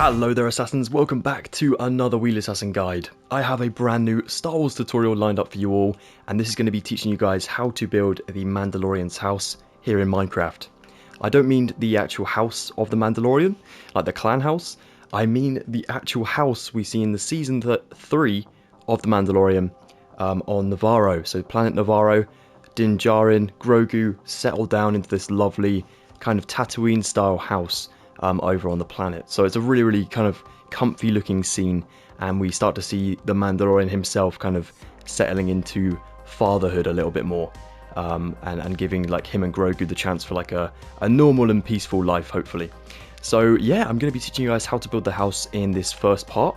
Hello there assassins, welcome back to another Wheelassassin guide. I have a brand new Star Wars tutorial lined up for you all, and this is going to be teaching you guys how to build the Mandalorian's house here in Minecraft. I don't mean the actual house of the Mandalorian, like the clan house. I mean the actual house we see in the season 3 of the Mandalorian on Navarro. So planet Navarro, Din Djarin, Grogu settled down into this lovely kind of Tatooine style house over on the planet. So it's a really kind of comfy looking scene, and we start to see the Mandalorian himself kind of settling into fatherhood a little bit more, and giving like him and Grogu the chance for like a normal and peaceful life, hopefully. So yeah, I'm going to be teaching you guys how to build the house in this first part,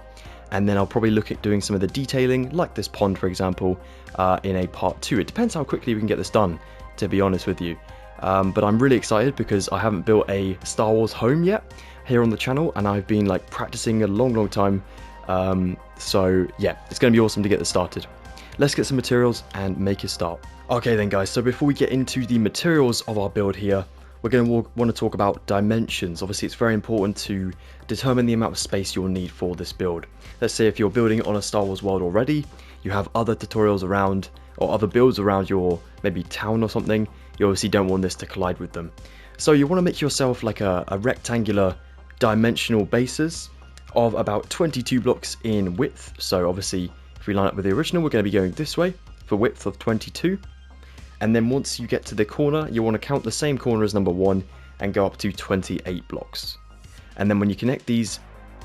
and then I'll probably look at doing some of the detailing, like this pond for example, in a part 2. It depends how quickly we can get this done, to be honest with you. But I'm really excited because I haven't built a Star Wars home yet here on the channel, and I've been like practicing a long time. So yeah, it's going to be awesome to get this started. Let's get some materials and make a start. Okay then guys, so before we get into the materials of our build here, we're going to want to talk about dimensions. Obviously it's very important to determine the amount of space you'll need for this build. Let's say if you're building on a Star Wars world already, you have other tutorials around or other builds around your maybe town or something, you obviously don't want this to collide with them. So you want to make yourself like a rectangular dimensional bases of about 22 blocks in width. So obviously if we line up with the original, we're going to be going this way for width of 22. And then once you get to the corner, you want to count the same corner as number 1 and go up to 28 blocks. And then when you connect these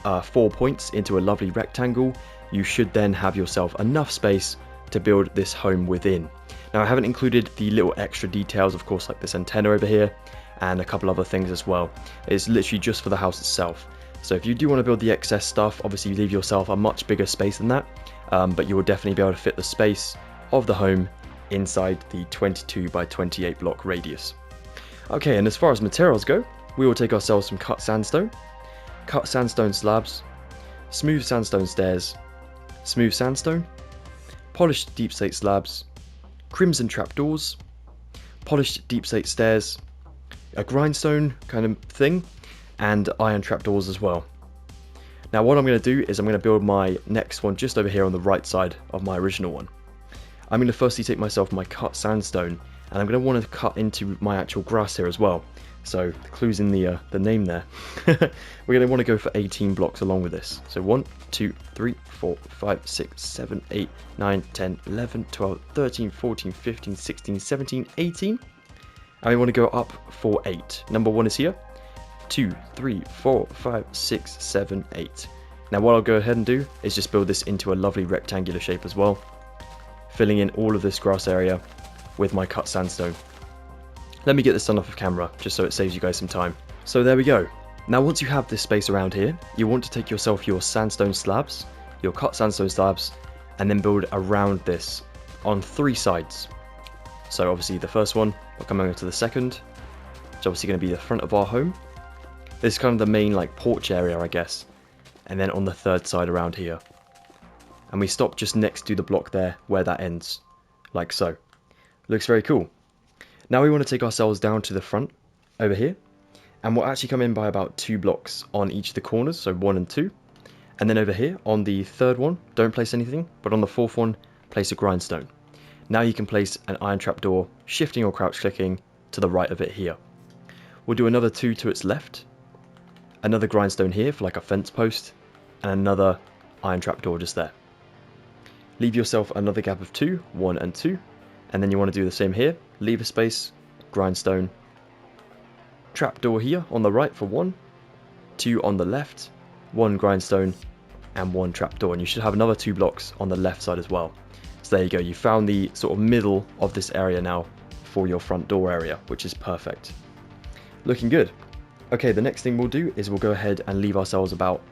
4 points into a lovely rectangle, you should then have yourself enough space to build this home within. Now I haven't included the little extra details, of course, like this antenna over here and a couple other things as well. It's literally just for the house itself. So if you do want to build the excess stuff, obviously you leave yourself a much bigger space than that, but you will definitely be able to fit the space of the home inside the 22 by 28 block radius. Okay, and as far as materials go, we will take ourselves some cut sandstone slabs, smooth sandstone stairs, smooth sandstone, polished deep slate slabs, crimson trapdoors, polished deep slate stairs, a grindstone kind of thing, and iron trapdoors as well. Now what I'm going to do is I'm going to build my next one just over here on the right side of my original one. I'm going to firstly take myself my cut sandstone, and I'm going to want to cut into my actual grass here as well. So the clue's in the name there. We're going to want to go for 18 blocks along with this. So 1, 2, 3, 4, 5, 6, 7, 8, 9, 10, 11, 12, 13, 14, 15, 16, 17, 18. And we want to go up for 8. Number 1 is here. 2, 3, 4, 5, 6, 7, 8. Now what I'll go ahead and do is just build this into a lovely rectangular shape as well, filling in all of this grass area with my cut sandstone. Let me get this done off of camera, just so it saves you guys some time. So there we go. Now once you have this space around here, you want to take yourself your sandstone slabs, your cut sandstone slabs, and then build around this on 3 sides. So obviously the first one, we're coming over to the second, which is obviously going to be the front of our home. This is kind of the main like porch area, I guess. And then on the third side around here. And we stop just next to the block there where that ends, like so. Looks very cool. Now we want to take ourselves down to the front over here, and we'll actually come in by about 2 blocks on each of the corners, so 1 and 2. And then over here on the third one, don't place anything, but on the fourth one, place a grindstone. Now you can place an iron trapdoor, shifting or crouch clicking to the right of it here. We'll do another 2 to its left, another grindstone here for like a fence post, and another iron trapdoor just there. Leave yourself another gap of 2, 1 and 2, and then you want to do the same here. Leave a space, grindstone, trapdoor here on the right for 1, 2 on the left, 1 grindstone, and 1 trapdoor. And you should have another 2 blocks on the left side as well. So there you go, you found the sort of middle of this area now for your front door area, which is perfect. Looking good. Okay, the next thing we'll do is we'll go ahead and leave ourselves about,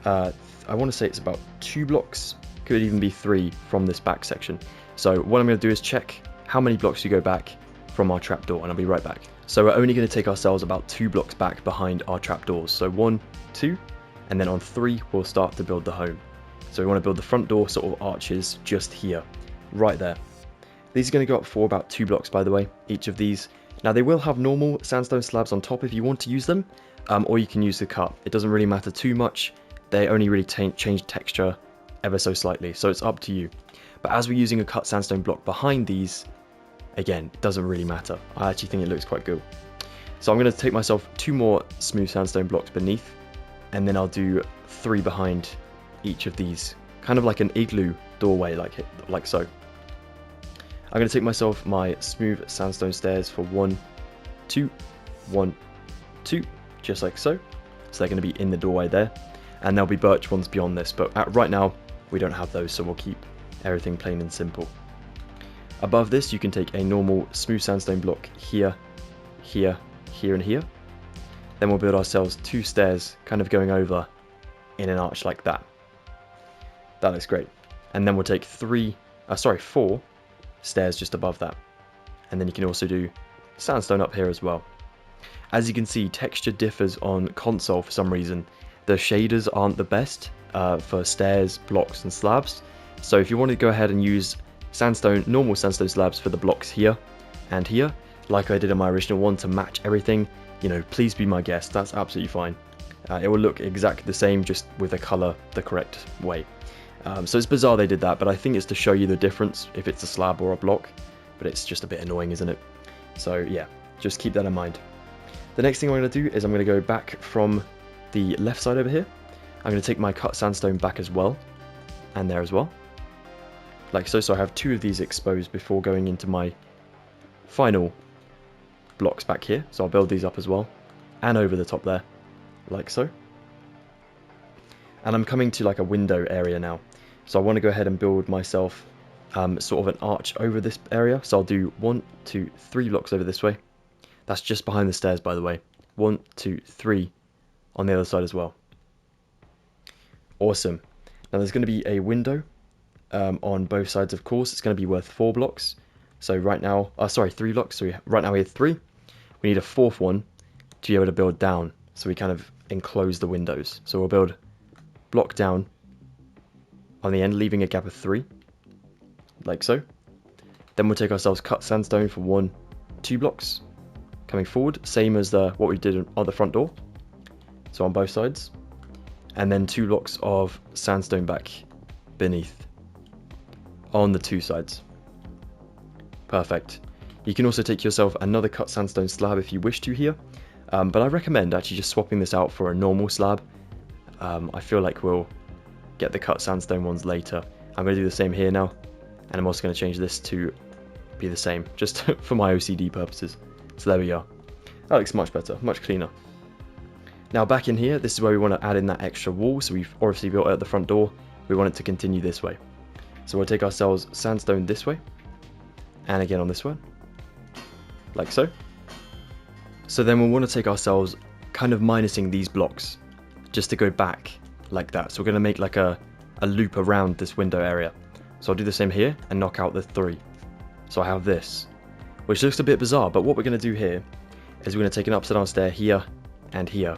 I want to say it's about 2 blocks, could even be 3 from this back section. So what I'm going to do is check how many blocks you go back from our trapdoor, and I'll be right back. So we're only going to take ourselves about 2 blocks back behind our trapdoors. So 1, 2, and then on 3 we'll start to build the home. So we want to build the front door sort of arches just here, right there. These are going to go up for about 2 blocks, by the way, each of these. Now they will have normal sandstone slabs on top if you want to use them, or you can use the cut. It doesn't really matter too much. They only really change texture ever so slightly, so it's up to you. But as we're using a cut sandstone block behind these, again, it doesn't really matter. I actually think it looks quite good. So I'm going to take myself 2 more smooth sandstone blocks beneath, and then I'll do 3 behind each of these, kind of like an igloo doorway, like so. I'm going to take myself my smooth sandstone stairs for 1, 2, 1, 2, just like so. So they're going to be in the doorway there, and there'll be birch ones beyond this, but right now we don't have those, so we'll keep everything plain and simple. Above this, you can take a normal smooth sandstone block here, here, here, and here. Then we'll build ourselves 2 stairs, kind of going over in an arch like that. That looks great. And then we'll take 4 stairs just above that. And then you can also do sandstone up here as well. As you can see, texture differs on console for some reason. The shaders aren't the best for stairs, blocks, and slabs. So if you want to go ahead and use normal sandstone slabs for the blocks here and here, like I did in my original one, to match everything, you know, please be my guest. That's absolutely fine. It will look exactly the same, just with the color the correct way. So it's bizarre they did that, but I think it's to show you the difference if it's a slab or a block. But it's just a bit annoying, isn't it? So yeah, just keep that in mind. The next thing I'm going to do is I'm going to go back from the left side over here. I'm going to take my cut sandstone back as well, and there as well, like so. So I have 2 of these exposed before going into my final blocks back here. So I'll build these up as well, and over the top there, like so. And I'm coming to like a window area now, so I want to go ahead and build myself sort of an arch over this area. So I'll do 1, 2, 3 blocks over this way. That's just behind the stairs, by the way. 1, 2, 3 on the other side as well. Awesome. Now there's going to be a window on both sides, of course. It's going to be worth 4 blocks. So right now, 3 blocks. So right now we have 3. We need a 4th one to be able to build down. So we kind of enclose the windows. So we'll build block down on the end, leaving a gap of 3, like so. Then we'll take ourselves cut sandstone for 1, 2 blocks coming forward, same as what we did on the front door, so on both sides, and then 2 blocks of sandstone back beneath on the 2 sides. Perfect. You can also take yourself another cut sandstone slab if you wish to here, but I recommend actually just swapping this out for a normal slab. I feel like we'll get the cut sandstone ones later. I'm going to do the same here now, and I'm also going to change this to be the same, just for my OCD purposes. So there we go. That looks much better, much cleaner. Now back in here, this is where we want to add in that extra wall. So we've obviously built it at the front door. We want it to continue this way. So we'll take ourselves sandstone this way, and again on this one, like so. So then we'll want to take ourselves kind of minusing these blocks, just to go back like that. So we're going to make like a loop around this window area. So I'll do the same here and knock out the 3. So I have this, which looks a bit bizarre, but what we're going to do here is we're going to take an upside down stair here and here,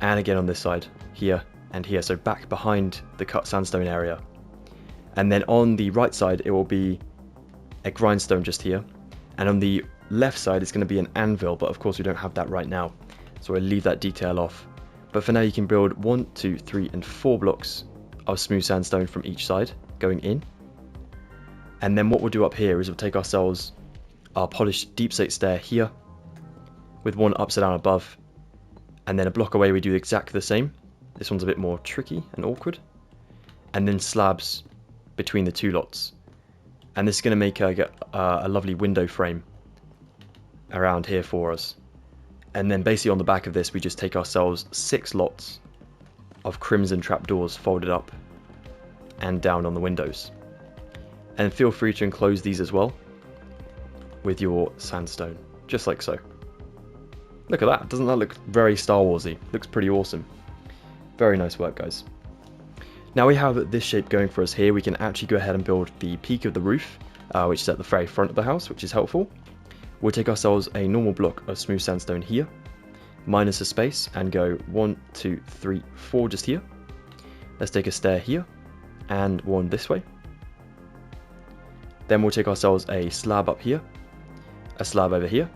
and again on this side, here and here, so back behind the cut sandstone area. And then on the right side it will be a grindstone just here, and on the left side it's going to be an anvil, but of course we don't have that right now, so we'll leave that detail off. But for now you can build 1, 2, 3, and 4 blocks of smooth sandstone from each side going in. And then what we'll do up here is we'll take ourselves our polished deep slate stair here with 1 upside down above, and then a block away we do exactly the same. This one's a bit more tricky and awkward, and then slabs between the 2 lots. And this is going to make a lovely window frame around here for us. And then basically on the back of this we just take ourselves 6 lots of crimson trapdoors folded up and down on the windows. And feel free to enclose these as well with your sandstone, just like so. Look at that, doesn't that look very Star Warsy? Looks pretty awesome. Very nice work, guys. Now we have this shape going for us here. We can actually go ahead and build the peak of the roof, which is at the very front of the house, which is helpful. We'll take ourselves a normal block of smooth sandstone here, minus a space, and go 1, 2, 3, 4 just here. Let's take a stair here, and 1 this way. Then we'll take ourselves a slab up here, a slab over here,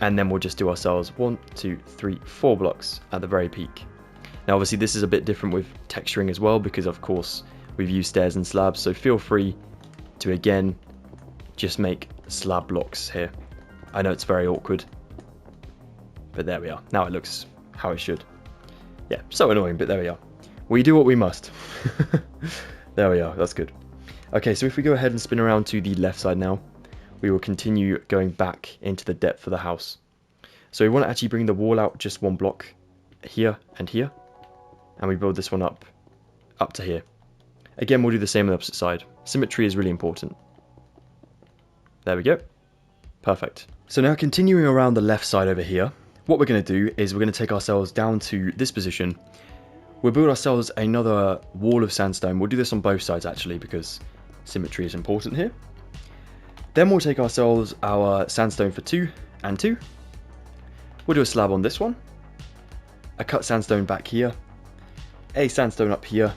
And then we'll just do ourselves 1, 2, 3, 4 blocks at the very peak. Now obviously this is a bit different with texturing as well, because of course we've used stairs and slabs, so feel free to again just make slab blocks here. I know it's very awkward, but there we are. Now it looks how it should. Yeah, so annoying, but there we are. We do what we must. There we are, that's good. Okay, so if we go ahead and spin around to the left side now, we will continue going back into the depth of the house. So we want to actually bring the wall out just 1 block here and here, and we build this one up to here. Again, we'll do the same on the opposite side. Symmetry is really important. There we go. Perfect. So now continuing around the left side over here, what we're going to do is we're going to take ourselves down to this position. We'll build ourselves another wall of sandstone. We'll do this on both sides actually, because symmetry is important here. Then we'll take ourselves our sandstone for 2 and 2. We'll do a slab on this one, a cut sandstone back here, a sandstone up here,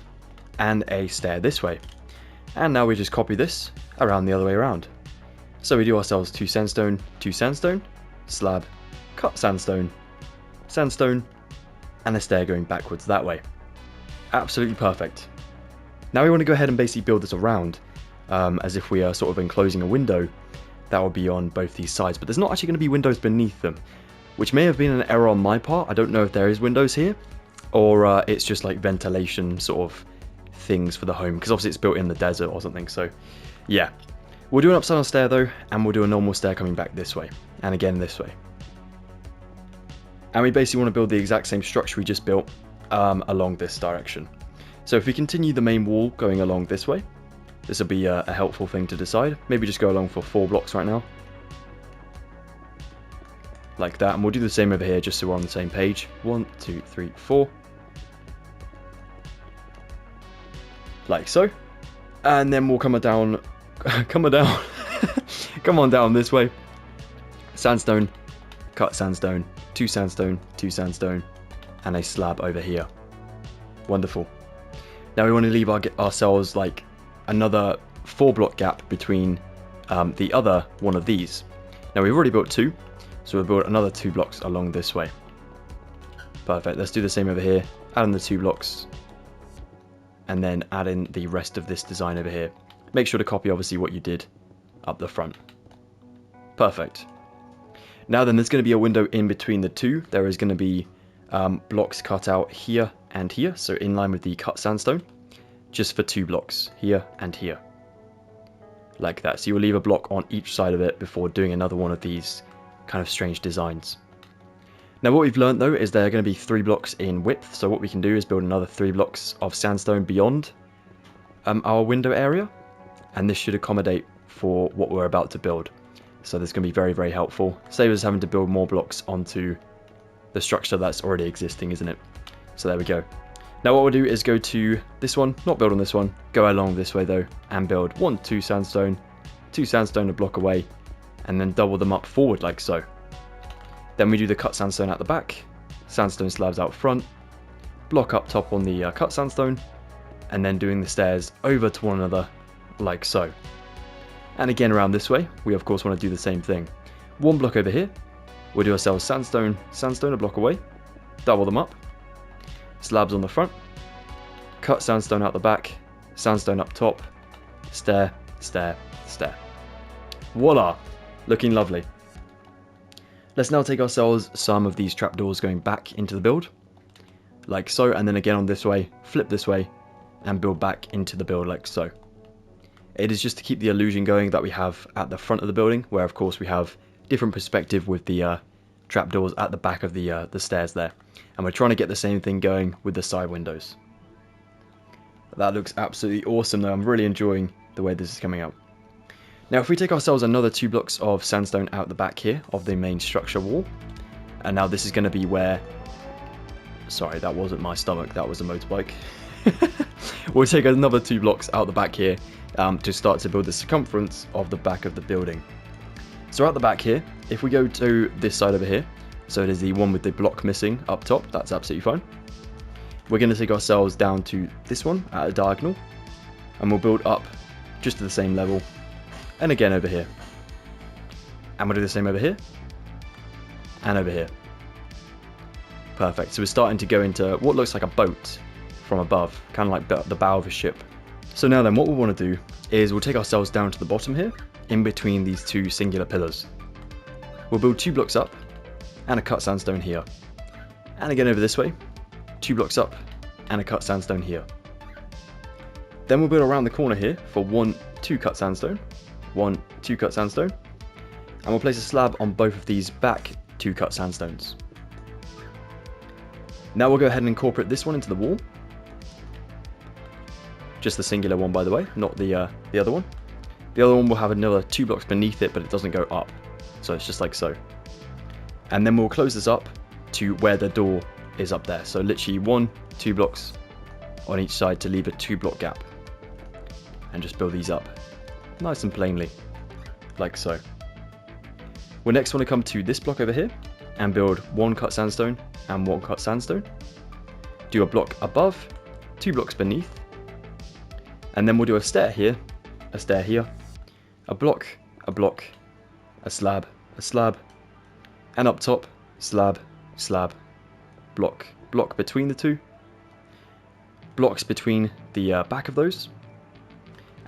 and a stair this way. And now we just copy this around the other way around. So we do ourselves 2 sandstone, 2 sandstone, slab, cut sandstone, sandstone, and a stair going backwards that way. Absolutely perfect. Now we want to go ahead and basically build this around, as if we are sort of enclosing a window that will be on both these sides, but there's not actually going to be windows beneath them, which may have been an error on my part. I don't know if there is windows here, or it's just like ventilation sort of things for the home, because obviously it's built in the desert or something. So yeah, we'll do an upside down stair though, and we'll do a normal stair coming back this way, and again this way. And we basically want to build the exact same structure we just built along this direction. So if we continue the main wall going along this way, this will be a helpful thing to decide. Maybe just go along for 4 blocks right now. Like that, and we'll do the same over here just so we're on the same page. 1, 2, 3, 4. Like so. And then we'll come down, come on down this way. Sandstone, cut sandstone, 2 sandstone, 2 sandstone, and a slab over here. Wonderful. Now we want to leave ourselves like another 4 block gap between the other one of these. Now we've already built 2, so we'll build another 2 blocks along this way. Perfect. Let's do the same over here. Add in the 2 blocks, and then add in the rest of this design over here. Make sure to copy obviously what you did up the front. Perfect. Now then, there's going to be a window in between the 2. There is going to be blocks cut out here and here, so in line with the cut sandstone, just for 2 blocks here and here, like that. So you'll leave a block on each side of it before doing another one of these kind of strange designs. Now what we've learned though is there are going to be 3 blocks in width, so what we can do is build another 3 blocks of sandstone beyond our window area, and this should accommodate for what we're about to build. So this is going to be very, very helpful. Save us having to build more blocks onto the structure that's already existing, isn't it? So there we go. Now what we'll do is go to this one, not build on this one, go along this way though, and build 1, 2 sandstone, 2 sandstone a block away, and then double them up forward like so. Then we do the cut sandstone at the back, sandstone slabs out front, block up top on the cut sandstone, and then doing the stairs over to one another like so. And again around this way, we of course want to do the same thing. 1 block over here, we'll do ourselves sandstone, sandstone a block away, double them up, slabs on the front, cut sandstone out the back, sandstone up top, stair, stair, stair. Voila! Looking lovely. Let's now take ourselves some of these trapdoors going back into the build, like so, and then again on this way, flip this way, and build back into the build like so. It is just to keep the illusion going that we have at the front of the building, where of course we have different perspective with the trapdoors at the back of the stairs there. And we're trying to get the same thing going with the side windows. That looks absolutely awesome though. I'm really enjoying the way this is coming out. Now if we take ourselves another 2 blocks of sandstone out the back here of the main structure wall, and now this is going to be where... Sorry, that wasn't my stomach, that was a motorbike. We'll take another 2 blocks out the back here to start to build the circumference of the back of the building. So at the back here, if we go to this side over here, so it is the one with the block missing up top, that's absolutely fine. We're going to take ourselves down to this one at a diagonal, and we'll build up just to the same level, and again over here. And we'll do the same over here, and over here. Perfect. So we're starting to go into what looks like a boat from above, kind of like the bow of a ship. So now then, what we want to do is we'll take ourselves down to the bottom here, in between these two singular pillars. We'll build 2 blocks up, and a cut sandstone here. And again over this way, 2 blocks up, and a cut sandstone here. Then we'll build around the corner here for 1, 2 cut sandstone, 1, 2 cut sandstone, and we'll place a slab on both of these back 2 cut sandstones. Now we'll go ahead and incorporate this one into the wall. Just the singular one, by the way, not the other one. The other one will have another 2 blocks beneath it, but it doesn't go up. So it's just like so. And then we'll close this up to where the door is up there. So literally 1, 2 blocks on each side to leave a 2 block gap. And just build these up nice and plainly, like so. We'll next want to come to this block over here and build 1 cut sandstone and 1 cut sandstone. Do a block above, 2 blocks beneath. And then we'll do a stair here, a block, a slab, and up top, slab, block between the 2, blocks between the back of those,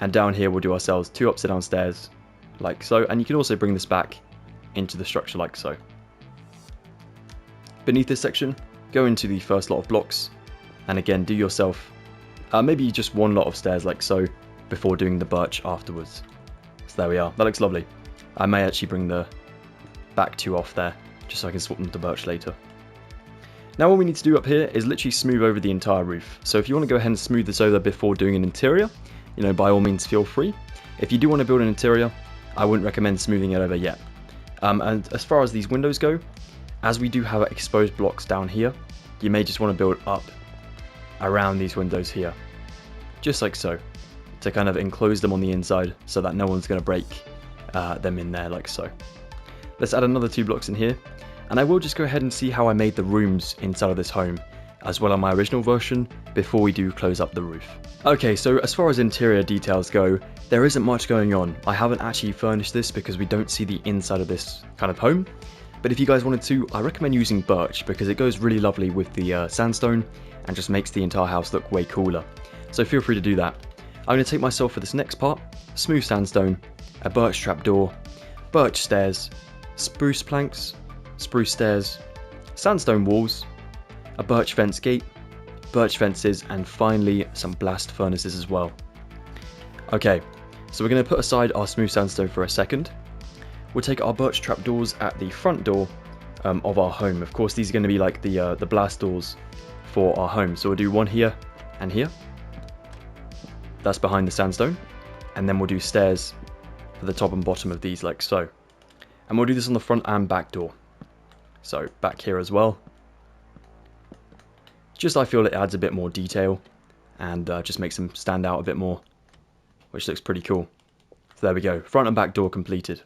and down here we'll do ourselves 2 upside down stairs, like so, and you can also bring this back into the structure like so. Beneath this section, go into the first lot of blocks, and again do yourself maybe just 1 lot of stairs like so, before doing the birch afterwards. So there we are, that looks lovely. I may actually bring the back 2 off there, just so I can swap them to birch later. Now what we need to do up here is literally smooth over the entire roof. So if you want to go ahead and smooth this over before doing an interior, you know, by all means feel free. If you do want to build an interior, I wouldn't recommend smoothing it over yet. And as far as these windows go, as we do have exposed blocks down here, you may just want to build up around these windows here, just like so, to kind of enclose them on the inside so that no one's going to break them in there like so. Let's add another 2 blocks in here, and I will just go ahead and see how I made the rooms inside of this home, as well on my original version, before we do close up the roof. Okay, so as far as interior details go, there isn't much going on. I haven't actually furnished this because we don't see the inside of this kind of home, but if you guys wanted to, I recommend using birch because it goes really lovely with the sandstone and just makes the entire house look way cooler. So feel free to do that. I'm going to take myself for this next part, smooth sandstone, a birch trapdoor, birch stairs, spruce planks, spruce stairs, sandstone walls, a birch fence gate, birch fences, and finally some blast furnaces as well. Okay, so we're going to put aside our smooth sandstone for a second. We'll take our birch trapdoors at the front door of our home. Of course, these are going to be like the blast doors for our home. So we'll do 1 here and here. That's behind the sandstone. And then we'll do stairs for the top and bottom of these like so. And we'll do this on the front and back door. So back here as well. Just I feel it adds a bit more detail and just makes them stand out a bit more, which looks pretty cool. So there we go, front and back door completed.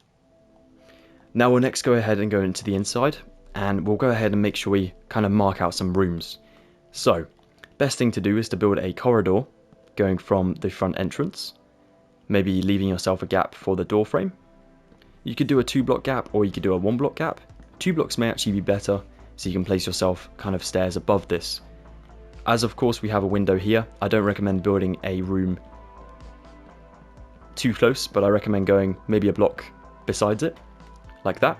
Now we'll next go ahead and go into the inside, and we'll go ahead and make sure we kind of mark out some rooms. So, best thing to do is to build a corridor going from the front entrance, maybe leaving yourself a gap for the door frame. You could do a 2 block gap, or you could do a 1 block gap. 2 blocks may actually be better, so you can place yourself kind of stairs above this. As of course we have a window here, I don't recommend building a room too close, but I recommend going maybe a block besides it, like that.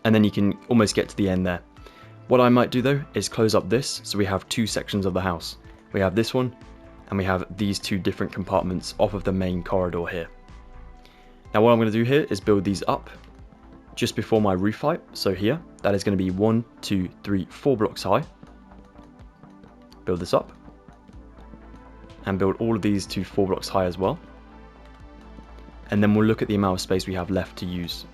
And then you can almost get to the end there. What I might do though is close up this, so we have 2 sections of the house. We have this one, and we have these 2 different compartments off of the main corridor here. Now what I'm going to do here is build these up just before my roof height. So here, that is going to be 1, 2, 3, 4 blocks high. Build this up. And build all of these to 4 blocks high as well. And then we'll look at the amount of space we have left to use.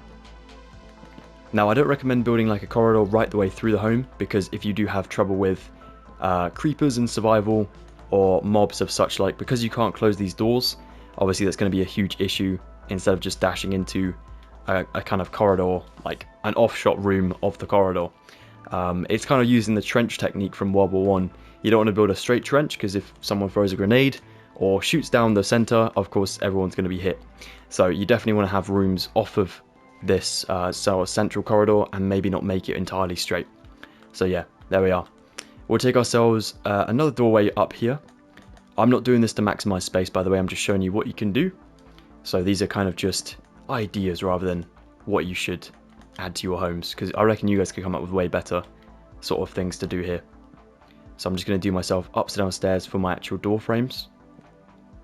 Now I don't recommend building like a corridor right the way through the home, because if you do have trouble with creepers in survival or mobs of such like, because you can't close these doors, obviously that's going to be a huge issue instead of just dashing into a kind of corridor, like an off-shot room of the corridor. It's kind of using the trench technique from World War I. You don't want to build a straight trench, because if someone throws a grenade or shoots down the center, of course everyone's going to be hit. So you definitely want to have rooms off of this sort of central corridor and maybe not make it entirely straight. So yeah, there we are. We'll take ourselves another doorway up here. I'm not doing this to maximize space, by the way. I'm just showing you what you can do. So these are kind of just ideas rather than what you should add to your homes, because I reckon you guys could come up with way better sort of things to do here. So I'm just going to do myself ups and downstairs for my actual door frames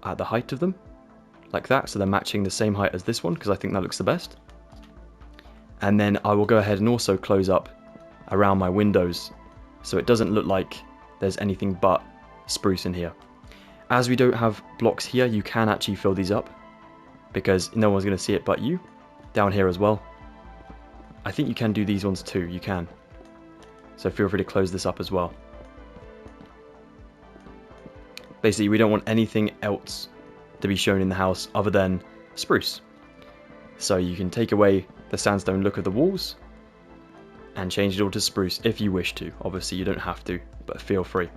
at the height of them, like that, so they're matching the same height as this one, because I think that looks the best. And then I will go ahead and also close up around my windows so it doesn't look like there's anything but spruce in here. As we don't have blocks here, you can actually fill these up because no one's going to see it but you. Down here as well. I think you can do these ones too, you can. So feel free to close this up as well. Basically, we don't want anything else to be shown in the house other than spruce. So you can take away the sandstone look of the walls and change it all to spruce if you wish to. Obviously, you don't have to, but feel free.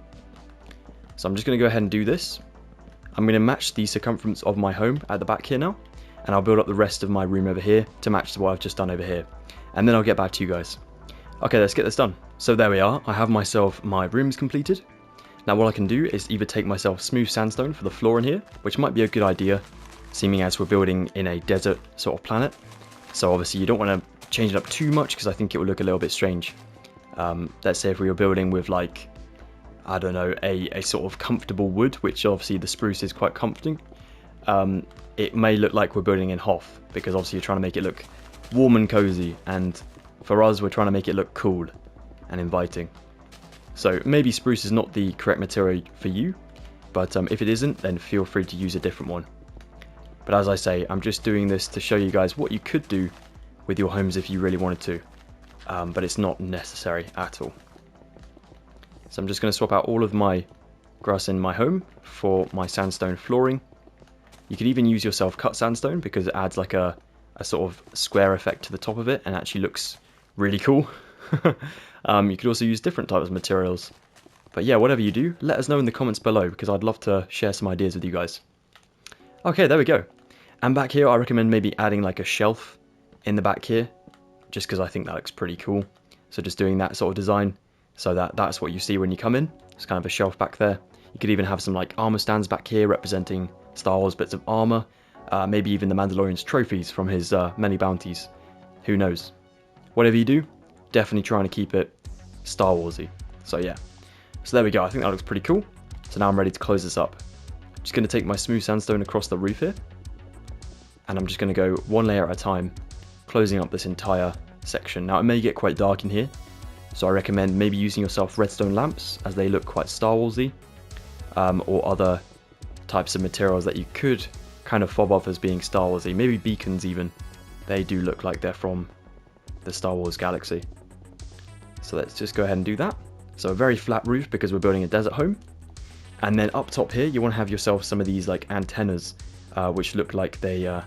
So I'm just going to go ahead and do this. I'm going to match the circumference of my home at the back here now, and I'll build up the rest of my room over here to match what I've just done over here. And then I'll get back to you guys. Okay, let's get this done. So there we are. I have myself my rooms completed. Now what I can do is either take myself smooth sandstone for the floor in here, which might be a good idea, seeming as we're building in a desert sort of planet. So obviously you don't want to change it up too much because I think it will look a little bit strange. Let's say if we were building with like, I don't know, a sort of comfortable wood, which obviously the spruce is quite comforting. It may look like we're building in Hoth, because obviously you're trying to make it look warm and cozy, and for us we're trying to make it look cool and inviting. So maybe spruce is not the correct material for you, but if it isn't, then feel free to use a different one. But as I say, I'm just doing this to show you guys what you could do with your homes if you really wanted to, but it's not necessary at all. So I'm just going to swap out all of my grass in my home for my sandstone flooring. You could even use your self-cut sandstone because it adds like a sort of square effect to the top of it and actually looks really cool. You could also use different types of materials. But yeah, whatever you do, let us know in the comments below because I'd love to share some ideas with you guys. Okay, there we go. And back here, I recommend maybe adding like a shelf in the back here, just because I think that looks pretty cool. So just doing that sort of design so that's what you see when you come in. It's kind of a shelf back there. You could even have some like armor stands back here representing Star Wars bits of armor. Maybe even the Mandalorian's trophies from his many bounties. Who knows? Whatever you do, definitely trying to keep it Star Warsy. So yeah. So there we go. I think that looks pretty cool. So now I'm ready to close this up. Just going to take my smooth sandstone across the roof here. And I'm just going to go one layer at a time, closing up this entire section. Now it may get quite dark in here, so I recommend maybe using yourself redstone lamps as they look quite Star Warsy, or other types of materials that you could kind of fob off as being Star Warsy. Maybe beacons even. They do look like they're from the Star Wars galaxy. So let's just go ahead and do that. So a very flat roof because we're building a desert home. And then up top here, you want to have yourself some of these like antennas, which look like they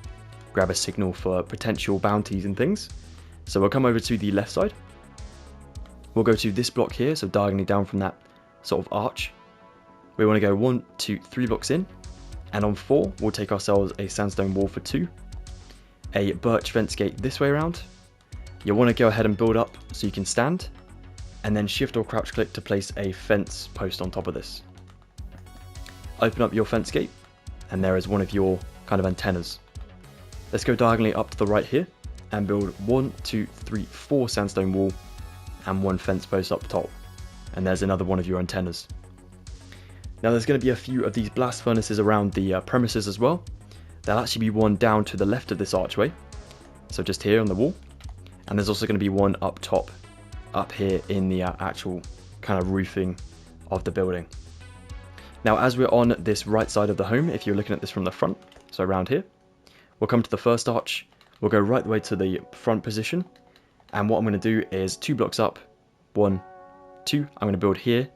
grab a signal for potential bounties and things. So we'll come over to the left side. We'll go to this block here, so diagonally down from that sort of arch. We want to go 1, 2, 3 blocks in. And on 4, we'll take ourselves a sandstone wall for 2. A birch fence gate this way around. You'll want to go ahead and build up so you can stand. And then shift or crouch click to place a fence post on top of this. Open up your fence gate, and there is one of your kind of antennas. Let's go diagonally up to the right here and build 1, 2, 3, 4 sandstone wall and 1 fence post up top. And there's another one of your antennas. Now there's going to be a few of these blast furnaces around the premises as well. There'll actually be one down to the left of this archway, so just here on the wall. And there's also going to be one up top, up here in the actual kind of roofing of the building. Now as we're on this right side of the home, if you're looking at this from the front, so around here, we'll come to the first arch, we'll go right the way to the front position, and what I'm going to do is 2 blocks up, 1, 2, I'm going to build here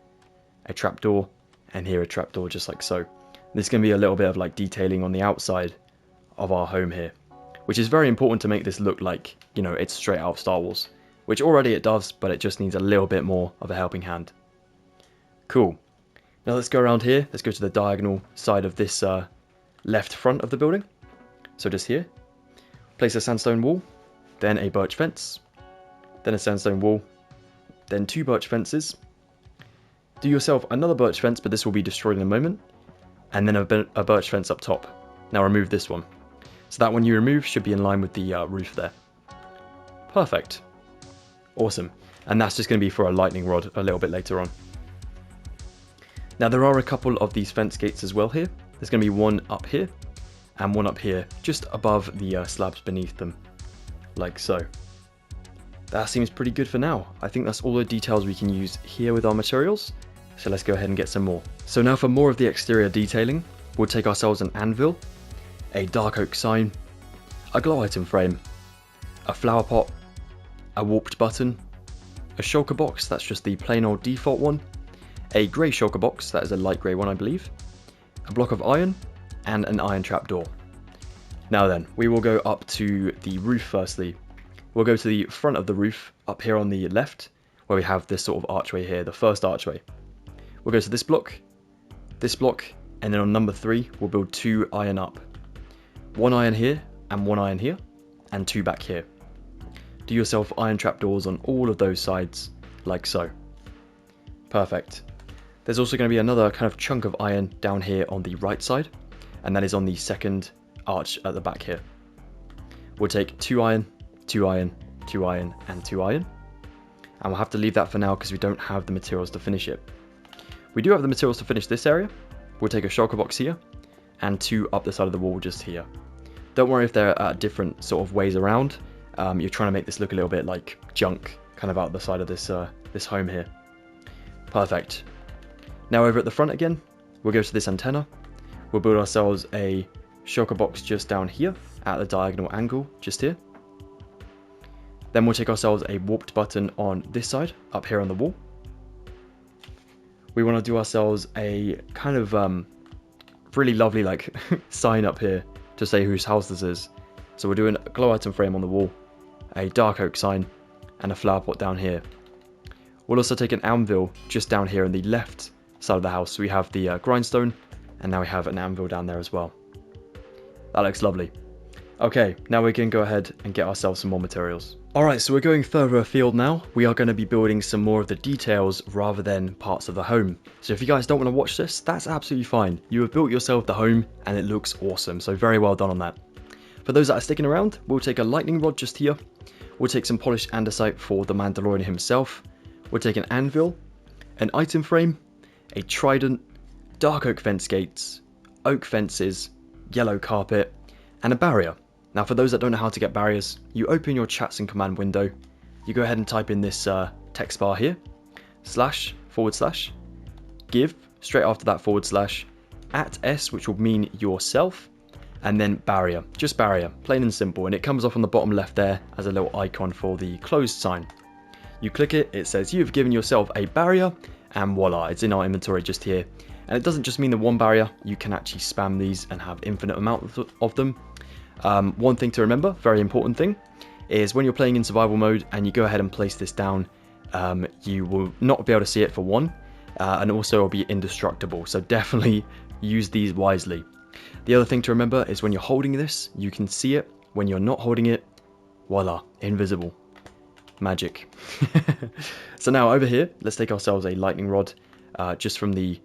a trapdoor, and here a trapdoor just like so. There's going to be a little bit of like detailing on the outside of our home here, which is very important to make this look like, you know, it's straight out of Star Wars, which already it does, but it just needs a little bit more of a helping hand. Cool. Now let's go around here, let's go to the diagonal side of this left front of the building. So just here, place a sandstone wall, then a birch fence, then a sandstone wall, then 2 birch fences. Do yourself another birch fence, but this will be destroyed in a moment, and then a birch fence up top. Now remove this one. So that one you remove should be in line with the roof there. Perfect. Awesome. And that's just going to be for a lightning rod a little bit later on. Now there are a couple of these fence gates as well here. There's going to be one up here and one up here, just above the slabs beneath them, like so. That seems pretty good for now. I think that's all the details we can use here with our materials. So let's go ahead and get some more. So now for more of the exterior detailing, we'll take ourselves an anvil, a dark oak sign, a glow item frame, a flower pot, a warped button, a shulker box, that's just the plain old default one, a grey shulker box, that is a light grey one I believe, a block of iron, and an iron trapdoor. Now then, we will go up to the roof firstly. We'll go to the front of the roof, up here on the left, where we have this sort of archway here, the first archway. We'll go to this block, and then on number 3, we'll build 2 iron up. 1 iron here, and 1 iron here, and 2 back here. Do yourself iron trapdoors on all of those sides, like so. Perfect. There's also going to be another kind of chunk of iron down here on the right side, and that is on the second arch at the back here. We'll take 2 iron, 2 iron, 2 iron, and 2 iron. And we'll have to leave that for now because we don't have the materials to finish it. We do have the materials to finish this area. We'll take a shulker box here, and 2 up the side of the wall just here. Don't worry if they're different sort of ways around. You're trying to make this look a little bit like junk, kind of out the side of this this home here. Perfect. Now over at the front again, we'll go to this antenna. We'll build ourselves a shulker box just down here at the diagonal angle, just here. Then we'll take ourselves a warped button on this side, up here on the wall. We want to do ourselves a kind of really lovely like sign up here to say whose house this is. So we're doing a glow item frame on the wall, a dark oak sign, and a flower pot down here. We'll also take an anvil just down here on the left side of the house. So we have the grindstone, and now we have an anvil down there as well. That looks lovely. Okay, now we can go ahead and get ourselves some more materials. Alright, so we're going further afield now. We are going to be building some more of the details rather than parts of the home. So if you guys don't want to watch this, that's absolutely fine. You have built yourself the home and it looks awesome, so very well done on that. For those that are sticking around, we'll take a lightning rod just here. We'll take some polished andesite for the Mandalorian himself. We'll take an anvil, an item frame, a trident, dark oak fence gates, oak fences, yellow carpet, and a barrier. Now for those that don't know how to get barriers, you open your chats and command window, you go ahead and type in this text bar here, // give, straight after that / @s, which will mean yourself, and then barrier, just barrier, plain and simple, and it comes off on the bottom left there as a little icon for the closed sign. You click it, it says you've given yourself a barrier, and voila, it's in our inventory just here. And it doesn't just mean the one barrier, you can actually spam these and have infinite amounts of them. One thing to remember, very important thing, is when you're playing in survival mode and you go ahead and place this down, you will not be able to see it for one, and also it'll be indestructible, so definitely use these wisely. The other thing to remember is when you're holding this, you can see it. When you're not holding it, voila, invisible. Magic. So now over here, let's take ourselves a lightning rod, just from the...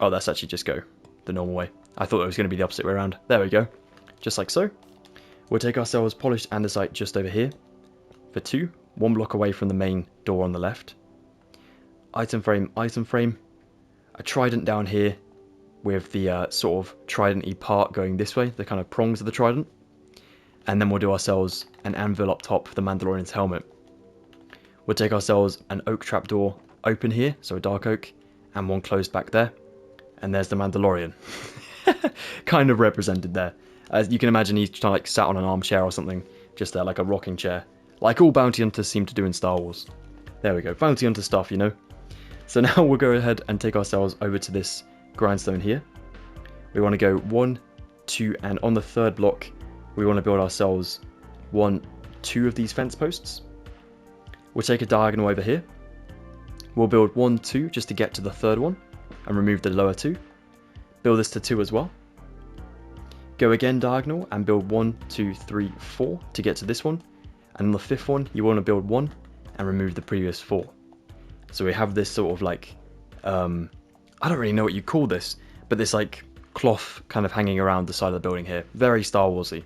Oh, that's actually just go the normal way. I thought it was going to be the opposite way around. There we go. Just like so. We'll take ourselves polished andesite just over here for 2, 1 block away from the main door on the left. Item frame, a trident down here with the sort of trident-y part going this way, the kind of prongs of the trident. And then we'll do ourselves an anvil up top for the Mandalorian's helmet. We'll take ourselves an oak trapdoor open here, so a dark oak, and one closed back there. And there's the Mandalorian. Kind of represented there. As you can imagine, he's kind of like sat on an armchair or something, just there, like a rocking chair. Like all bounty hunters seem to do in Star Wars. There we go, bounty hunter stuff, you know. So now we'll go ahead and take ourselves over to this grindstone here. We want to go 1, 2, and on the third block, we want to build ourselves 1, 2 of these fence posts. We'll take a diagonal over here. We'll build 1, 2 just to get to the third one and remove the lower 2. Build this to 2 as well. Go again diagonal and build 1, 2, 3, 4 to get to this one. And on the 5th one, you want to build 1 and remove the previous 4. So we have this sort of like, I don't really know what you call this, but this like cloth kind of hanging around the side of the building here. Very Star Warsy.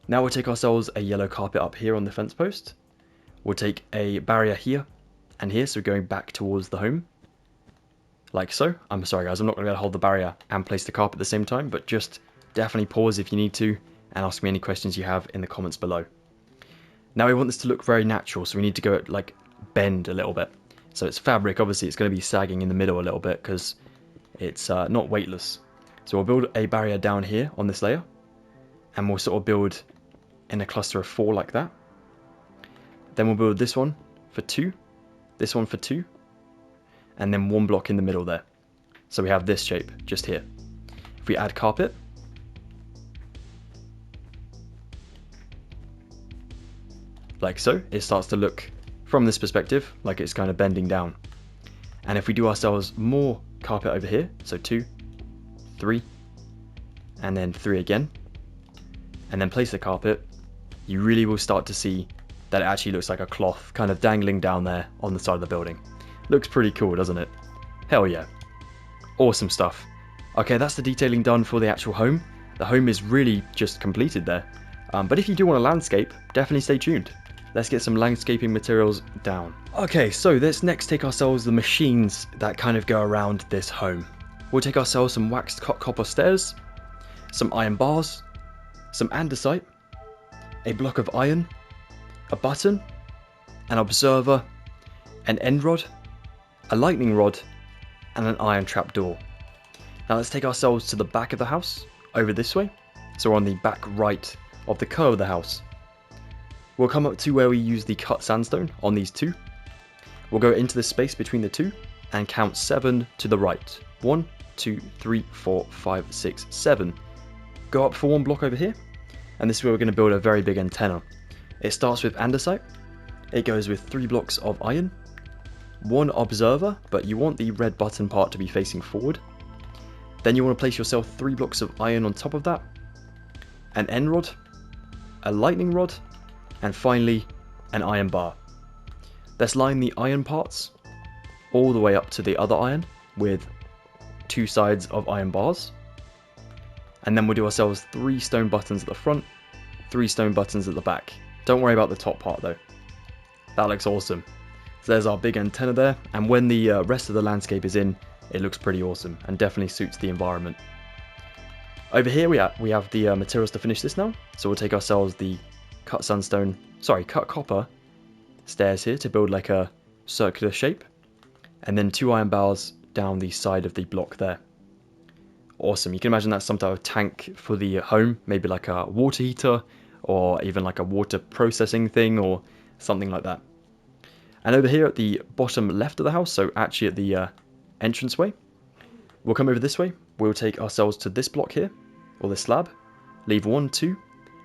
Now we'll take ourselves a yellow carpet up here on the fence post. We'll take a barrier here and here, so going back towards the home. Like so. I'm sorry guys, I'm not going to be able to hold the barrier and place the carpet at the same time, but just definitely pause if you need to and ask me any questions you have in the comments below. Now we want this to look very natural, so we need to go like bend a little bit. So it's fabric, obviously it's going to be sagging in the middle a little bit because it's not weightless. So we'll build a barrier down here on this layer, and we'll sort of build in a cluster of 4 like that. Then we'll build this one for 2, this one for 2, and then 1 block in the middle there. So we have this shape just here. If we add carpet, like so, it starts to look from this perspective like it's kind of bending down. And if we do ourselves more carpet over here, so 2, 3, and then 3 again, and then place the carpet, you really will start to see that it actually looks like a cloth kind of dangling down there on the side of the building. Looks pretty cool, doesn't it? Hell yeah. Awesome stuff. Okay, that's the detailing done for the actual home. The home is really just completed there. But if you do want a landscape, definitely stay tuned. Let's get some landscaping materials down. Okay, so let's next take ourselves the machines that kind of go around this home. We'll take ourselves some waxed cut copper stairs, some iron bars, some andesite, a block of iron, a button, an observer, an end rod, a lightning rod, and an iron trap door. Now let's take ourselves to the back of the house, over this way. So we're on the back right of the curve of the house. We'll come up to where we use the cut sandstone on these 2. We'll go into the space between the 2 and count 7 to the right. 1, 2, 3, 4, 5, 6, 7. Go up for 1 block over here, and this is where we're going to build a very big antenna. It starts with andesite. It goes with 3 blocks of iron, 1 observer, but you want the red button part to be facing forward. Then you want to place yourself 3 blocks of iron on top of that, an end rod, a lightning rod, and finally an iron bar. Let's line the iron parts all the way up to the other iron with 2 sides of iron bars. And then we'll do ourselves 3 stone buttons at the front, 3 stone buttons at the back. Don't worry about the top part though. That looks awesome. So there's our big antenna there, and when the rest of the landscape is in, it looks pretty awesome and definitely suits the environment. Over here we have the materials to finish this now. So we'll take ourselves the cut copper stairs here to build like a circular shape, and then 2 iron bars down the side of the block there. Awesome. You can imagine that's some type of tank for the home, maybe like a water heater or even like a water processing thing or something like that. And over here at the bottom left of the house, so actually at the entranceway, we'll come over this way. We'll take ourselves to this block here, or this slab, leave 1, 2,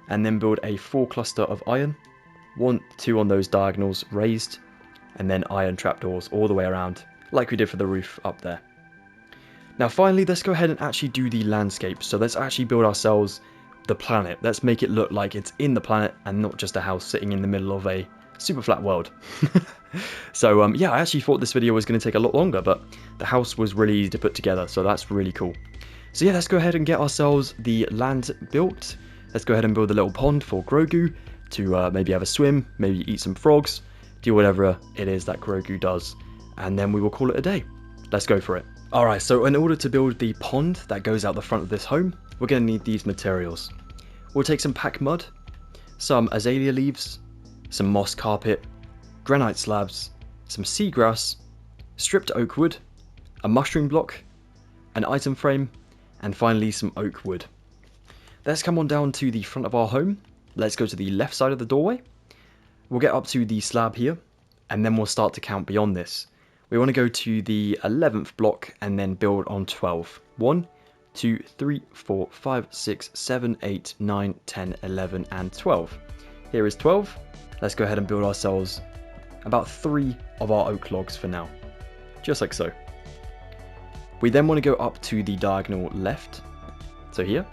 and then build a 4 cluster of iron, 1, 2 on those diagonals raised, and then iron trapdoors all the way around, like we did for the roof up there. Now finally, let's go ahead and actually do the landscape. So let's actually build ourselves the planet. Let's make it look like it's in the planet and not just a house sitting in the middle of a super flat world. So yeah, I actually thought this video was going to take a lot longer, but the house was really easy to put together, so that's really cool. So yeah, let's go ahead and get ourselves the land built. Let's go ahead and build a little pond for Grogu to maybe have a swim, maybe eat some frogs, do whatever it is that Grogu does, and then we will call it a day. Let's go for it. Alright, so in order to build the pond that goes out the front of this home, we're going to need these materials. We'll take some packed mud, some azalea leaves, some moss carpet, granite slabs, some seagrass, stripped oak wood, a mushroom block, an item frame, and finally some oak wood. Let's come on down to the front of our home. Let's go to the left side of the doorway. We'll get up to the slab here, and then we'll start to count beyond this. We want to go to the 11th block and then build on 12. 1, 2, 3, 4, 5, 6, 7, 8, 9, 10, 11, and 12. Here is 12. Let's go ahead and build ourselves about 3 of our oak logs for now. Just like so. We then want to go up to the diagonal left. So here.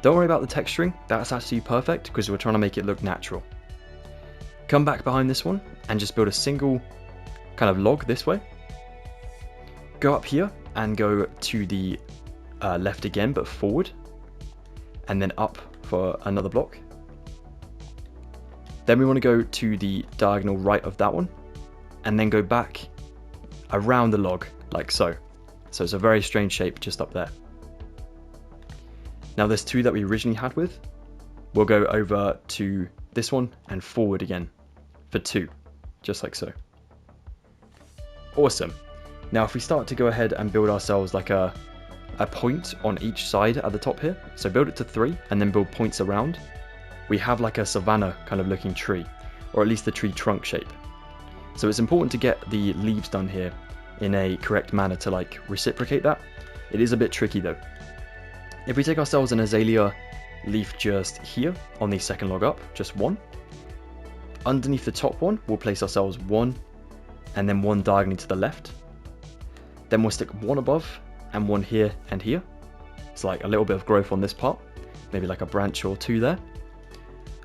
Don't worry about the texturing, that's actually perfect because we're trying to make it look natural. Come back behind this one and just build a single kind of log this way. Go up here and go to the left again, but forward, and then up for another block. Then we want to go to the diagonal right of that one, and then go back around the log, like so. So it's a very strange shape just up there. Now there's two that we originally had with. We'll go over to this one and forward again for two, just like so. Awesome. Now if we start to go ahead and build ourselves like a point on each side at the top here, so build it to 3 and then build points around, we have like a savanna kind of looking tree, or at least the tree trunk shape. So it's important to get the leaves done here in a correct manner to like reciprocate that. It is a bit tricky though. If we take ourselves an azalea leaf just here on the second log up, just one. Underneath the top one, we'll place ourselves one, and then one diagonally to the left. Then we'll stick one above, and one here and here. It's like a little bit of growth on this part, maybe like a branch or two there.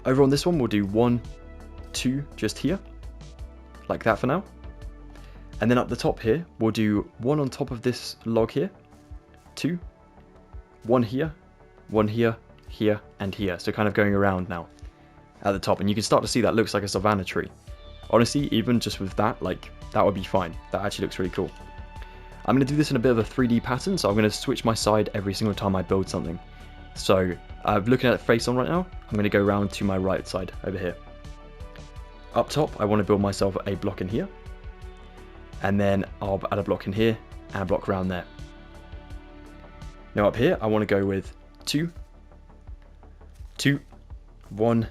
Over on this one, we'll do 1, 2 just here, like that for now. And then up the top here, we'll do one on top of this log here, 2, one here, here, and here. So kind of going around now at the top, and you can start to see that looks like a savanna tree. Honestly, even just with that, like that would be fine. That actually looks really cool. I'm going to do this in a bit of a 3D pattern, so I'm going to switch my side every single time I build something. So looking at the face on right now, I'm going to go around to my right side over here. Up top, I want to build myself a block in here, and then I'll add a block in here and a block around there. Now up here, I want to go with 2, 2, 1,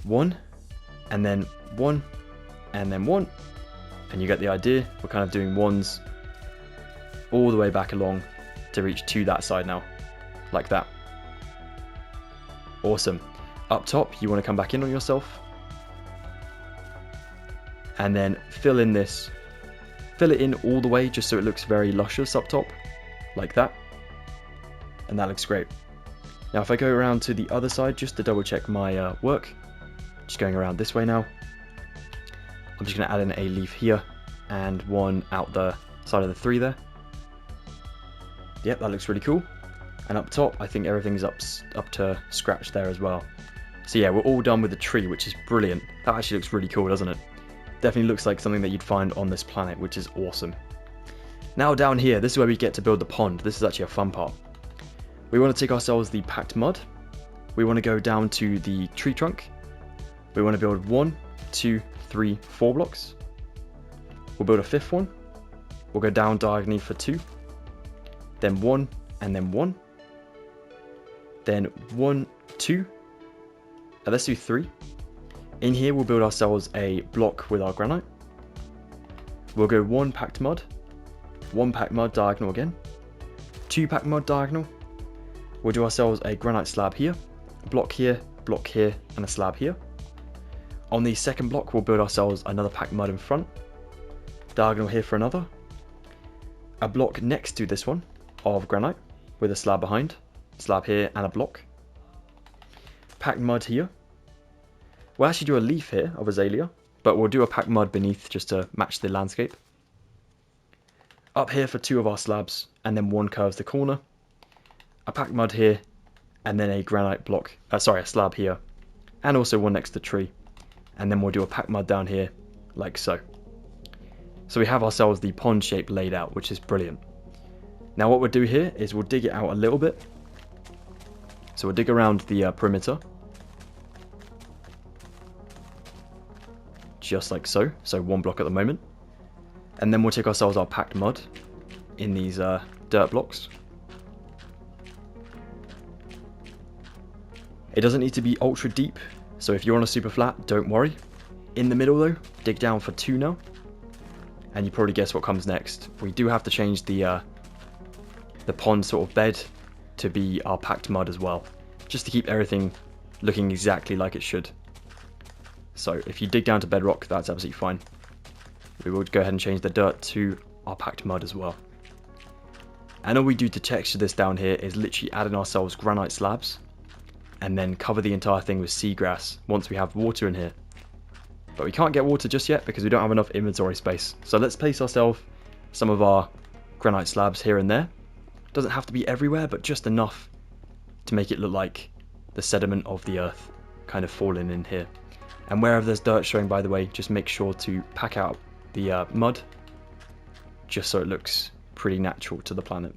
1, and then 1, and then 1, and you get the idea. We're kind of doing ones all the way back along to reach to that side now, like that. Awesome. Up top, you want to come back in on yourself, and then fill in this, fill it in all the way just so it looks very luscious up top, like that. And that looks great. Now if I go around to the other side just to double check my work, just going around this way now, I'm just going to add in a leaf here and one out the side of the 3 there. Yep, that looks really cool. And up top, I think everything's up to scratch there as well. So yeah, we're all done with the tree, which is brilliant. That actually looks really cool, doesn't it? Definitely looks like something that you'd find on this planet, which is awesome. Now down here, this is where we get to build the pond. This is actually a fun part. We want to take ourselves the packed mud. We want to go down to the tree trunk. We want to build 1, 2, 3, 4 blocks. We'll build a 5th one. We'll go down diagonally for 2. Then 1, and then 1. Then 1, 2. Let's do 3. In here, we'll build ourselves a block with our granite. We'll go 1 packed mud, 1 packed mud diagonal again, 2 packed mud diagonal. We'll do ourselves a granite slab here, block here, and a slab here. On the second block, we'll build ourselves another packed mud in front, diagonal here for another, a block next to this one of granite with a slab behind, slab here and a block, packed mud here. We'll actually do a leaf here of azalea, but we'll do a packed mud beneath just to match the landscape. Up here for 2 of our slabs, and then 1 curves the corner. A packed mud here, and then a granite block, a slab here, and also one next to the tree. And then we'll do a packed mud down here, like so. So we have ourselves the pond shape laid out, which is brilliant. Now what we'll do here is we'll dig it out a little bit. So we'll dig around the perimeter. Just like so. So 1 block at the moment. And then we'll take ourselves our packed mud in these dirt blocks. It doesn't need to be ultra deep, so if you're on a super flat, don't worry. In the middle though, dig down for 2 now. And you probably guess what comes next. We do have to change the pond sort of bed to be our packed mud as well, just to keep everything looking exactly like it should. So if you dig down to bedrock, that's absolutely fine. We will go ahead and change the dirt to our packed mud as well. And all we do to texture this down here is literally add in ourselves granite slabs. and then cover the entire thing with seagrass once we have water in here. But we can't get water just yet because we don't have enough inventory space. So let's place ourselves some of our granite slabs here and there. Doesn't have to be everywhere, but just enough to make it look like the sediment of the earth kind of falling in here. And wherever there's dirt showing, by the way, just make sure to pack out the mud, just so it looks pretty natural to the planet.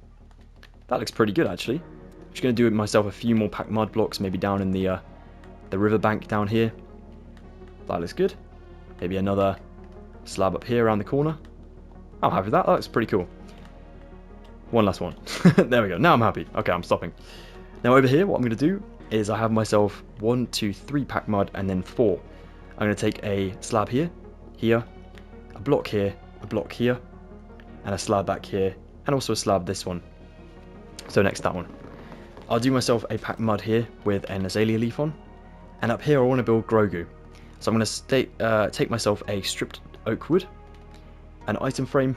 That looks pretty good, actually. I'm just going to do myself a few more packed mud blocks, maybe down in the riverbank down here. That looks good. Maybe another slab up here around the corner. I'm happy with that. That looks pretty cool. One last one. There we go. Now I'm happy. Okay, I'm stopping. Now over here, what I'm going to do is I have myself 1, 2, 3 packed mud and then 4. I'm going to take a slab here, here, a block here, and a slab back here, and also a slab this one. So next that one. I'll do myself a packed mud here with an azalea leaf on, and up here I want to build Grogu. So I'm going to take myself a stripped oak wood, an item frame,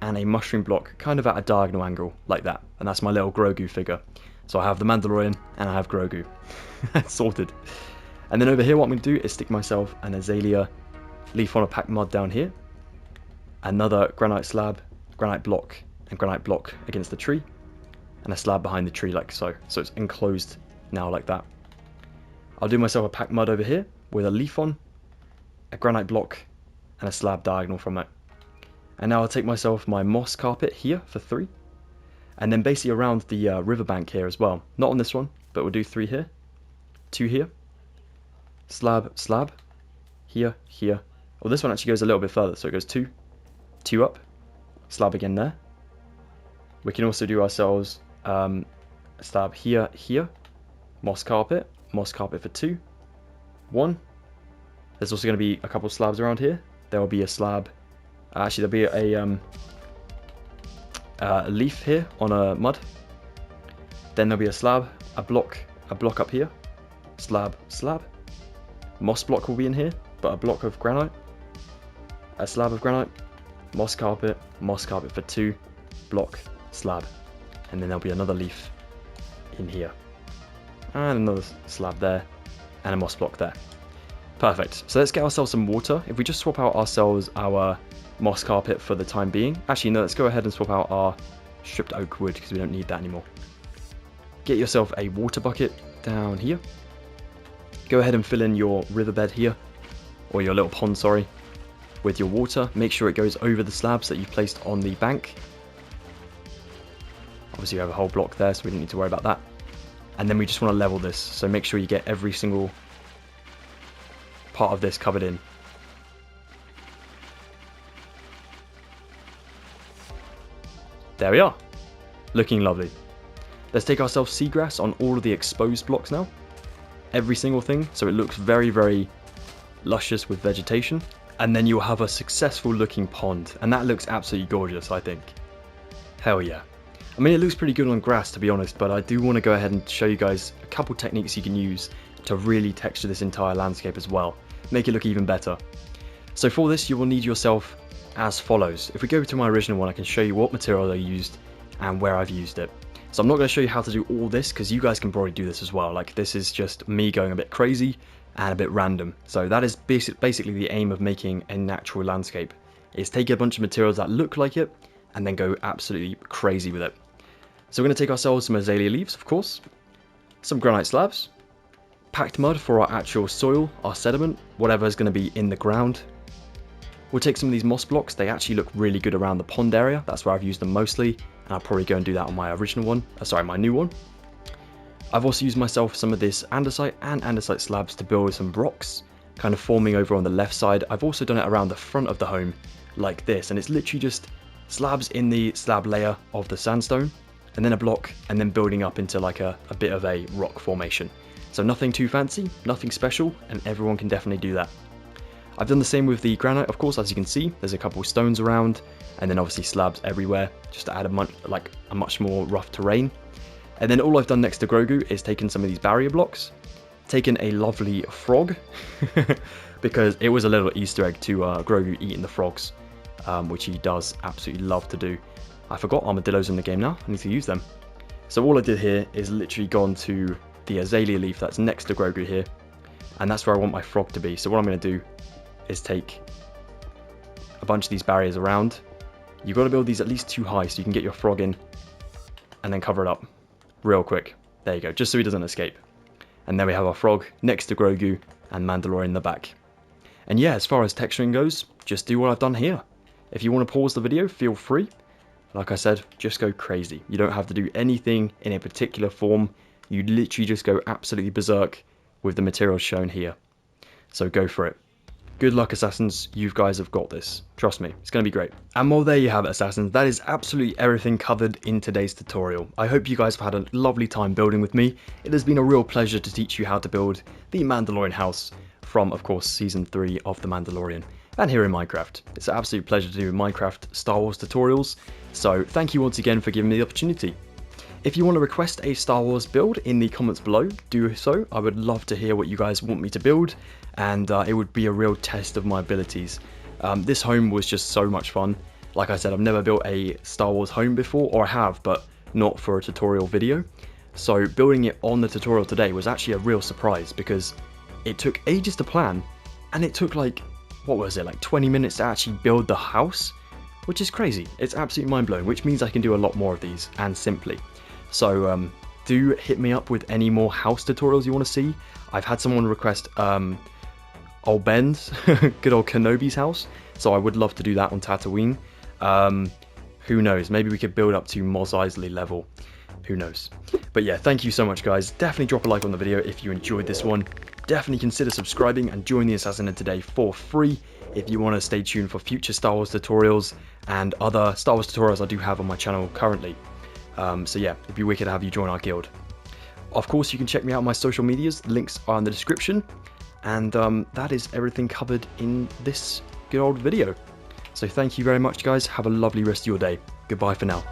and a mushroom block kind of at a diagonal angle like that, and that's my little Grogu figure. So I have the Mandalorian and I have Grogu. Sorted. And then over here what I'm going to do is stick myself an azalea leaf on a packed mud down here, another granite slab, granite block, and granite block against the tree, and a slab behind the tree like so. So it's enclosed now like that. I'll do myself a packed mud over here with a leaf on, a granite block, and a slab diagonal from it. And now I'll take myself my moss carpet here for 3. And then basically around the riverbank here as well. Not on this one, but we'll do 3 here, 2 here, slab, slab, here, here. Well, this one actually goes a little bit further, so it goes 2, 2 up, slab again there. We can also do ourselves a slab here, here, moss carpet for 2, 1. There's also going to be a couple slabs around here. There will be a slab. Actually, there'll be a leaf here on a mud. Then there'll be a slab, a block up here, slab, slab. Moss block will be in here, but a block of granite, a slab of granite, moss carpet for 2, block, slab, and then there'll be another leaf in here, and another slab there, and a moss block there. Perfect. So let's get ourselves some water. If we just swap out ourselves our moss carpet for the time being. Actually, no, let's go ahead and swap out our stripped oak wood because we don't need that anymore. Get yourself a water bucket down here. Go ahead and fill in your riverbed here, or your little pond, sorry, with your water. Make sure it goes over the slabs that you've placed on the bank. Obviously, you have a whole block there, so we don't need to worry about that. And then we just want to level this, so make sure you get every single part of this covered in. There we are, looking lovely. Let's take ourselves seagrass on all of the exposed blocks now. Every single thing, so it looks very, very luscious with vegetation. And then you'll have a successful looking pond, and that looks absolutely gorgeous, I think. Hell yeah. I mean, it looks pretty good on grass, to be honest, but I do want to go ahead and show you guys a couple techniques you can use to really texture this entire landscape as well. Make it look even better. So for this, you will need yourself as follows. If we go to my original one, I can show you what material I used and where I've used it. So I'm not going to show you how to do all this because you guys can probably do this as well. Like, this is just me going a bit crazy and a bit random. So that is basically the aim of making a natural landscape, is take a bunch of materials that look like it and then go absolutely crazy with it. So we're going to take ourselves some azalea leaves, of course, some granite slabs, packed mud for our actual soil, our sediment, whatever is going to be in the ground. We'll take some of these moss blocks. They actually look really good around the pond area. That's where I've used them mostly, and I'll probably go and do that on my original one. My new one. I've also used myself some of this andesite and andesite slabs to build some rocks, kind of forming over on the left side. I've also done it around the front of the home, like this, and it's literally just slabs in the slab layer of the sandstone, and then a block, and then building up into like a bit of a rock formation. So nothing too fancy, nothing special, and everyone can definitely do that. I've done the same with the granite, of course. As you can see, there's a couple stones around, and then obviously slabs everywhere, just to add a much more rough terrain. And then all I've done next to Grogu is taken some of these barrier blocks, taken a lovely frog, because it was a little Easter egg to Grogu eating the frogs, which he does absolutely love to do. I forgot armadillos in the game now, I need to use them. So all I did here is literally gone to the azalea leaf that's next to Grogu here, and that's where I want my frog to be. So what I'm going to do is take a bunch of these barriers around. You've got to build these at least 2 high so you can get your frog in, and then cover it up real quick. There you go, just so he doesn't escape. And then we have our frog next to Grogu and Mandalorian in the back. And yeah, as far as texturing goes, just do what I've done here. If you want to pause the video, feel free. Like I said, just go crazy. You don't have to do anything in a particular form. You literally just go absolutely berserk with the materials shown here. So go for it. Good luck, Assassins. You guys have got this. Trust me, it's going to be great. And well, there you have it, Assassins. That is absolutely everything covered in today's tutorial. I hope you guys have had a lovely time building with me. It has been a real pleasure to teach you how to build the Mandalorian house from, of course, Season 3 of The Mandalorian. And here in Minecraft. It's an absolute pleasure to do Minecraft Star Wars tutorials. So thank you once again for giving me the opportunity. If you want to request a Star Wars build in the comments below, do so. I would love to hear what you guys want me to build, and it would be a real test of my abilities. This home was just so much fun. Like I said, I've never built a Star Wars home before, or I have, but not for a tutorial video. So building it on the tutorial today was actually a real surprise, because it took ages to plan, and it took like, what was it, like 20 minutes to actually build the house? Which is crazy. It's absolutely mind-blowing, which means I can do a lot more of these, and simply. So do hit me up with any more house tutorials you want to see. I've had someone request old Ben's, good old Kenobi's house, so I would love to do that on Tatooine. Who knows, maybe we could build up to Mos Eisley level. Who knows. But yeah, thank you so much, guys. Definitely drop a like on the video if you enjoyed this one. Definitely consider subscribing and join the Assassin today for free if you want to stay tuned for future Star Wars tutorials and other Star Wars tutorials I do have on my channel currently. So yeah, it'd be wicked to have you join our guild. Of course, you can check me out on my social medias. Links are in the description. And that is everything covered in this good old video. So thank you very much, guys. Have a lovely rest of your day. Goodbye for now.